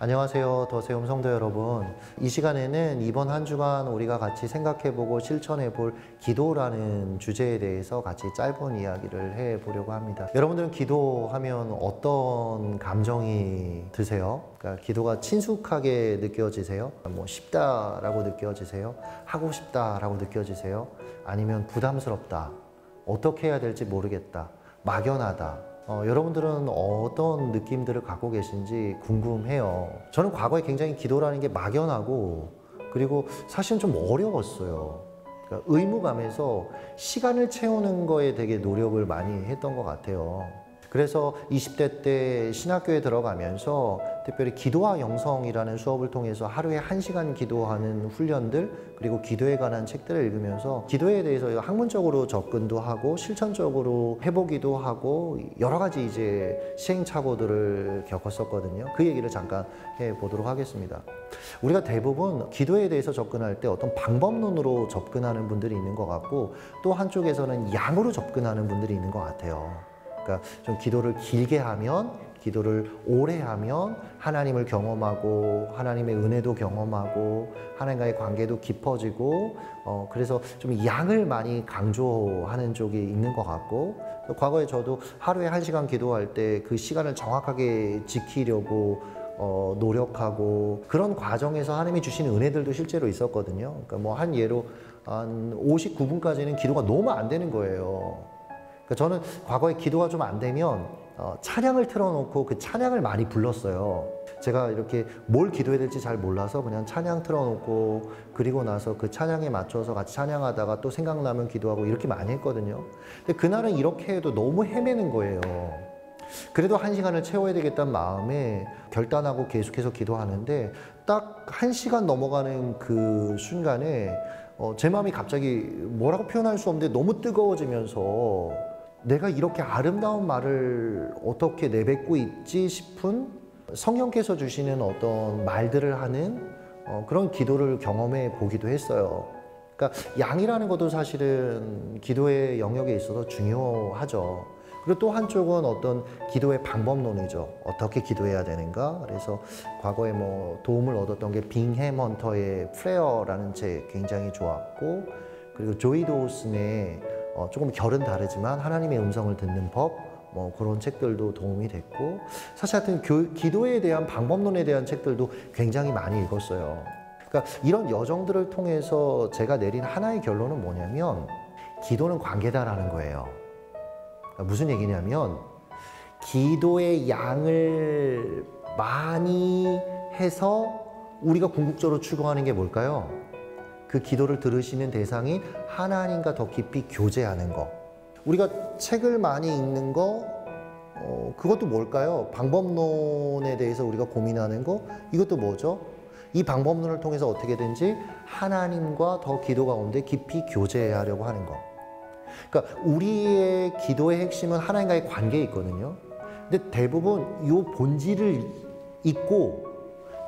안녕하세요. 더세움 성도 여러분. 이 시간에는 이번 한 주간 우리가 같이 생각해보고 실천해볼 기도라는 주제에 대해서 같이 짧은 이야기를 해보려고 합니다. 여러분들은 기도하면 어떤 감정이 드세요? 그러니까 기도가 친숙하게 느껴지세요? 쉽다라고 느껴지세요? 하고 싶다라고 느껴지세요? 아니면 부담스럽다, 어떻게 해야 될지 모르겠다, 막연하다. 여러분들은 어떤 느낌들을 갖고 계신지 궁금해요. 저는 과거에 굉장히 기도라는 게 막연하고, 그리고 사실은 좀 어려웠어요. 그러니까 의무감에서 시간을 채우는 거에 되게 노력을 많이 했던 것 같아요. 그래서 20대 때 신학교에 들어가면서 특별히 기도와 영성이라는 수업을 통해서 하루에 1시간 기도하는 훈련들, 그리고 기도에 관한 책들을 읽으면서 기도에 대해서 학문적으로 접근도 하고 실천적으로 해보기도 하고 여러 가지 이제 시행착오들을 겪었었거든요. 그 얘기를 잠깐 해보도록 하겠습니다. 우리가 대부분 기도에 대해서 접근할 때 어떤 방법론으로 접근하는 분들이 있는 것 같고, 또 한쪽에서는 양으로 접근하는 분들이 있는 것 같아요. 그러니까 좀 기도를 길게 하면, 기도를 오래 하면 하나님을 경험하고 하나님의 은혜도 경험하고 하나님과의 관계도 깊어지고, 그래서 좀 양을 많이 강조하는 쪽이 있는 것 같고, 과거에 저도 하루에 1시간 기도할 때 그 시간을 정확하게 지키려고 노력하고, 그런 과정에서 하나님이 주시는 은혜들도 실제로 있었거든요. 그러니까 한 예로 한 59분까지는 기도가 너무 안 되는 거예요. 저는 과거에 기도가 좀 안 되면 찬양을 틀어놓고 그 찬양을 많이 불렀어요. 제가 이렇게 뭘 기도해야 될지 잘 몰라서 그냥 찬양 틀어놓고, 그리고 나서 그 찬양에 맞춰서 같이 찬양하다가 또 생각나면 기도하고 이렇게 많이 했거든요. 근데 그날은 이렇게 해도 너무 헤매는 거예요. 그래도 1시간을 채워야 되겠다는 마음에 결단하고 계속해서 기도하는데, 딱 1시간 넘어가는 그 순간에 제 마음이 갑자기 뭐라고 표현할 수 없는데 너무 뜨거워지면서, 내가 이렇게 아름다운 말을 어떻게 내뱉고 있지 싶은 성령께서 주시는 어떤 말들을 하는 그런 기도를 경험해 보기도 했어요. 그러니까 양이라는 것도 사실은 기도의 영역에 있어서 중요하죠. 그리고 또 한쪽은 어떤 기도의 방법론이죠. 어떻게 기도해야 되는가. 그래서 과거에 도움을 얻었던 게 빙 해먼터의 프레어라는 책 굉장히 좋았고, 그리고 조이 도우슨의 조금 결은 다르지만 하나님의 음성을 듣는 법, 그런 책들도 도움이 됐고, 사실 하여튼 기도에 대한 방법론에 대한 책들도 굉장히 많이 읽었어요. 그러니까 이런 여정들을 통해서 제가 내린 하나의 결론은 뭐냐면, 기도는 관계다라는 거예요. 그러니까 무슨 얘기냐면, 기도의 양을 많이 해서 우리가 궁극적으로 추구하는 게 뭘까요? 그 기도를 들으시는 대상이 하나님과 더 깊이 교제하는 거. 우리가 책을 많이 읽는 거, 그것도 뭘까요? 방법론에 대해서 우리가 고민하는 거, 이것도 뭐죠? 이 방법론을 통해서 어떻게든지 하나님과 더 기도 가운데 깊이 교제하려고 하는 거. 그러니까 우리의 기도의 핵심은 하나님과의 관계에 있거든요. 근데 대부분 이 본질을 잊고,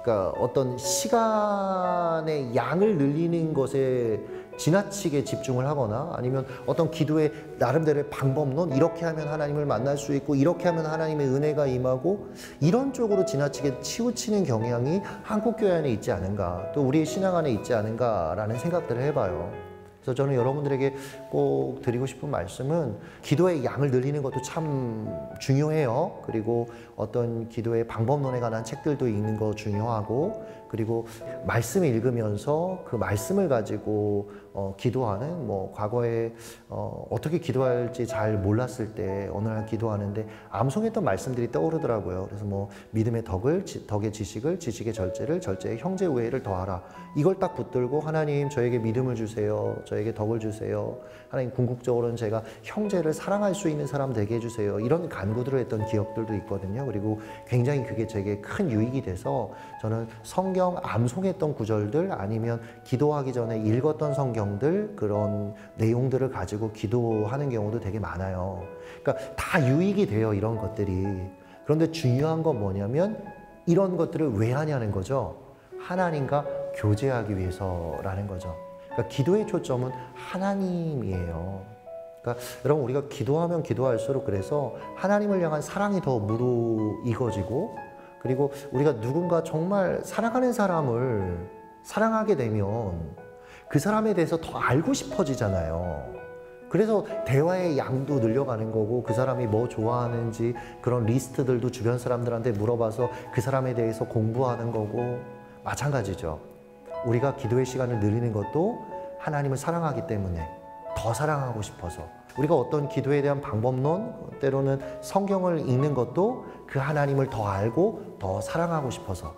그러니까 어떤 시간의 양을 늘리는 것에 지나치게 집중을 하거나, 아니면 어떤 기도의 나름대로의 방법론, 이렇게 하면 하나님을 만날 수 있고 이렇게 하면 하나님의 은혜가 임하고, 이런 쪽으로 지나치게 치우치는 경향이 한국교회 안에 있지 않은가, 또 우리의 신앙 안에 있지 않은가라는 생각들을 해봐요. 그래서 저는 여러분들에게 꼭 드리고 싶은 말씀은, 기도의 양을 늘리는 것도 참 중요해요. 그리고 어떤 기도의 방법론에 관한 책들도 읽는 거 중요하고, 그리고 말씀을 읽으면서 그 말씀을 가지고 기도하는, 과거에 어떻게 기도할지 잘 몰랐을 때 어느 날 기도하는데 암송했던 말씀들이 떠오르더라고요. 그래서 믿음의 덕의 지식을, 지식의 절제를, 절제의 형제 우애를 더하라. 이걸 딱 붙들고, 하나님 저에게 믿음을 주세요. 저에게 덕을 주세요. 하나님 궁극적으로는 제가 형제를 사랑할 수 있는 사람 되게 해주세요. 이런 간구들을 했던 기억들도 있거든요. 그리고 굉장히 그게 제게 큰 유익이 돼서, 저는 성경 암송했던 구절들, 아니면 기도하기 전에 읽었던 성경들, 그런 내용들을 가지고 기도하는 경우도 되게 많아요. 그러니까 다 유익이 돼요, 이런 것들이. 그런데 중요한 건 뭐냐면, 이런 것들을 왜 하냐는 거죠. 하나님과 교제하기 위해서라는 거죠. 그러니까 기도의 초점은 하나님이에요. 그러니까 여러분, 우리가 기도하면 기도할수록 그래서 하나님을 향한 사랑이 더 무르익어지고, 그리고 우리가 누군가 정말 사랑하는 사람을 사랑하게 되면 그 사람에 대해서 더 알고 싶어지잖아요. 그래서 대화의 양도 늘려가는 거고, 그 사람이 뭐 좋아하는지 그런 리스트들도 주변 사람들한테 물어봐서 그 사람에 대해서 공부하는 거고, 마찬가지죠. 우리가 기도의 시간을 늘리는 것도 하나님을 사랑하기 때문에, 더 사랑하고 싶어서. 우리가 어떤 기도에 대한 방법론, 때로는 성경을 읽는 것도 그 하나님을 더 알고 더 사랑하고 싶어서.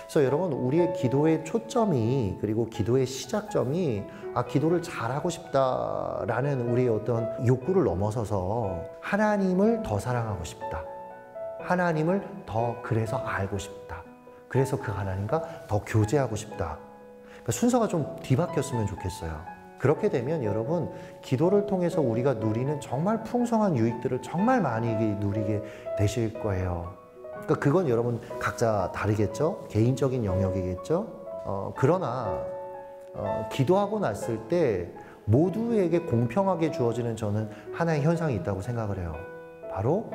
그래서 여러분, 우리의 기도의 초점이, 그리고 기도의 시작점이 기도를 잘하고 싶다라는 우리의 어떤 욕구를 넘어서서 하나님을 더 사랑하고 싶다, 하나님을 더 그래서 알고 싶다, 그래서 그 하나님과 더 교제하고 싶다. 그러니까 순서가 좀 뒤바뀌었으면 좋겠어요. 그렇게 되면 여러분, 기도를 통해서 우리가 누리는 정말 풍성한 유익들을 정말 많이 누리게 되실 거예요. 그러니까 그건 여러분 각자 다르겠죠? 개인적인 영역이겠죠? 그러나 기도하고 났을 때 모두에게 공평하게 주어지는 저는 하나의 현상이 있다고 생각을 해요. 바로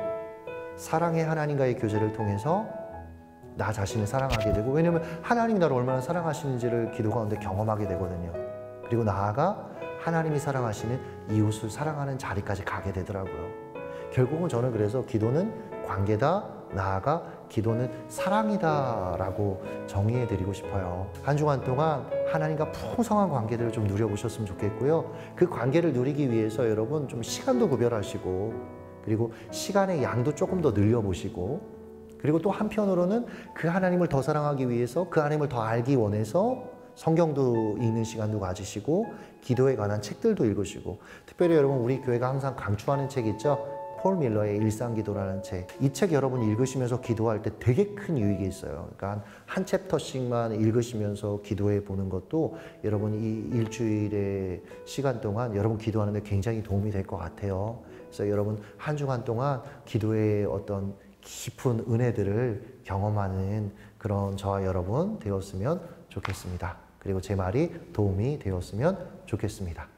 사랑의 하나님과의 교제를 통해서 나 자신을 사랑하게 되고, 왜냐하면 하나님이 나를 얼마나 사랑하시는지를 기도 가운데 경험하게 되거든요. 그리고 나아가 하나님이 사랑하시는 이웃을 사랑하는 자리까지 가게 되더라고요. 결국은 저는 그래서 기도는 관계다, 나아가 기도는 사랑이다라고 정의해 드리고 싶어요. 한 주간 동안 하나님과 풍성한 관계들을 좀 누려보셨으면 좋겠고요. 그 관계를 누리기 위해서 여러분 좀 시간도 구별하시고, 그리고 시간의 양도 조금 더 늘려보시고, 그리고 또 한편으로는 그 하나님을 더 사랑하기 위해서, 그 하나님을 더 알기 원해서 성경도 읽는 시간도 가지시고, 기도에 관한 책들도 읽으시고, 특별히 여러분 우리 교회가 항상 강추하는 책 있죠? 폴 밀러의 일상기도라는 책. 이 책 여러분 읽으시면서 기도할 때 되게 큰 유익이 있어요. 그러니까 한 챕터씩만 읽으시면서 기도해 보는 것도 여러분 이 일주일의 시간 동안 여러분 기도하는 데 굉장히 도움이 될 것 같아요. 그래서 여러분 한 주간 동안 기도의 어떤 깊은 은혜들을 경험하는 그런 저와 여러분 되었으면 좋겠습니다. 그리고 제 말이 도움이 되었으면 좋겠습니다.